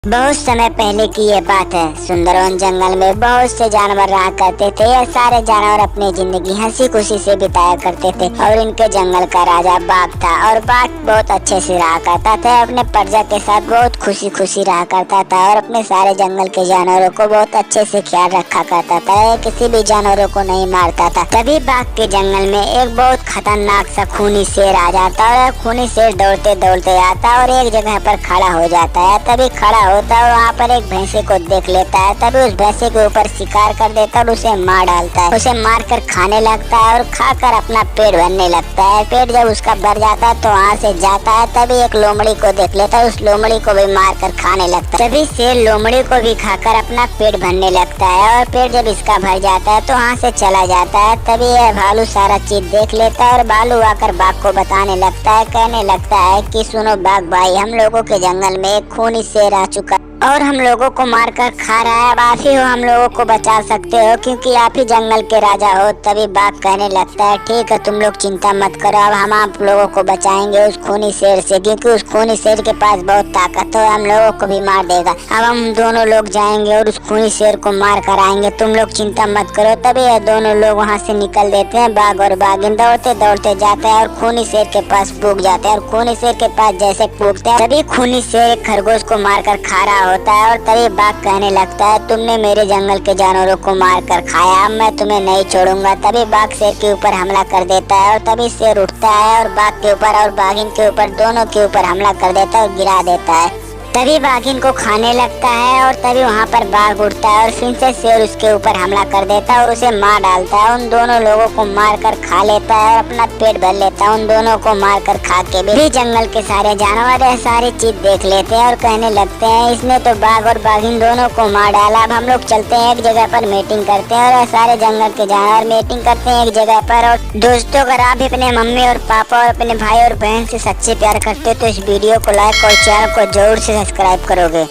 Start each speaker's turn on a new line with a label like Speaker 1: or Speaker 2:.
Speaker 1: बहुत समय पहले की ये बात है। सुंदरवन जंगल में बहुत से जानवर रहा करते थे। ये सारे जानवर अपनी जिंदगी हंसी खुशी से बिताया करते थे और इनके जंगल का राजा बाघ था और बाघ बहुत अच्छे से रहा करता था। अपने प्रजा के साथ बहुत खुशी खुशी रहा करता था और अपने सारे जंगल के जानवरों को बहुत अच्छे से ख्याल रखा करता था। किसी भी जानवरों को नहीं मारता था। तभी बाघ के जंगल में एक बहुत खतरनाक सा खूनी शेर आ जाता है और खूनी शेर दौड़ते दौड़ते आता है और एक जगह पर खड़ा हो जाता है। तभी खड़ा होता है, वहाँ पर एक भैंसे को देख लेता है। तभी उस भैंसे के ऊपर शिकार कर देता है और उसे मार डालता है। उसे मार कर खाने लगता है और खाकर अपना पेट भरने लगता है। पेट जब उसका भर जाता है तो वहाँ से जाता है। तभी एक लोमड़ी को देख लेता है, उस लोमड़ी को भी मार कर खाने लगता है। तभी शेर लोमड़ी को भी खाकर अपना पेट भरने लगता है और पेट जब इसका भर जाता है तो वहाँ से चला जाता है। तभी यह भालू सारा चीज देख लेता है और भालू आकर बाघ को बताने लगता है, कहने लगता है कि सुनो बाघ भाई, हम लोगों के जंगल में एक खूनी शेर आ चुका और हम लोगों को मारकर खा रहा है। अब आप ही हो हम लोगों को बचा सकते हो क्योंकि आप ही जंगल के राजा हो। तभी बाघ कहने लगता है, ठीक है तुम लोग चिंता मत करो, अब हम आप लोगों को बचाएंगे उस खूनी शेर से, क्योंकि उस खूनी शेर के पास बहुत ताकत है, हम लोगों को भी मार देगा। अब हम दोनों लोग जाएंगे और उस खूनी शेर को मार कर आएंगे, तुम लोग चिंता मत करो। तभी ये दोनों लोग वहाँ से निकल देते हैं। बाघ और बाघिन दौड़ते दौड़ते जाते हैं और खूनी शेर के पास पूग जाते हैं और खूनी शेर के पास जैसे पूगते हैं तभी खूनी शेर एक खरगोश को मार कर खा रहा होता है और तभी बाघ कहने लगता है, तुमने मेरे जंगल के जानवरों को मार कर खाया, अब मैं तुम्हें नहीं छोड़ूंगा। तभी बाघ शेर के ऊपर हमला कर देता है और तभी शेर उठता है और बाघ के ऊपर और बाघिन के ऊपर दोनों के ऊपर हमला कर देता है और गिरा देता है। तभी बाघिन को खाने लगता है और तभी वहाँ पर बाघ उठता है और फिर से शेर उसके ऊपर हमला कर देता है और उसे मार डालता है। उन दोनों लोगों को मार कर खा लेता है और अपना पेट भर लेता है। उन दोनों को मार कर खा के भी जंगल के सारे जानवर सारी चीज देख लेते हैं और कहने लगते हैं, इसने तो बाघ और बाघिन दोनों को मार डाला, अब हम लोग चलते हैं एक जगह पर मीटिंग करते हैं। और सारे जंगल के जानवर मीटिंग करते हैं एक जगह पर। और दोस्तों, अगर आप अपने मम्मी और पापा और अपने भाई और बहन से सच्चे प्यार करते हो तो इस वीडियो को लाइक और चैनल को जरूर से सब्सक्राइब करोगे।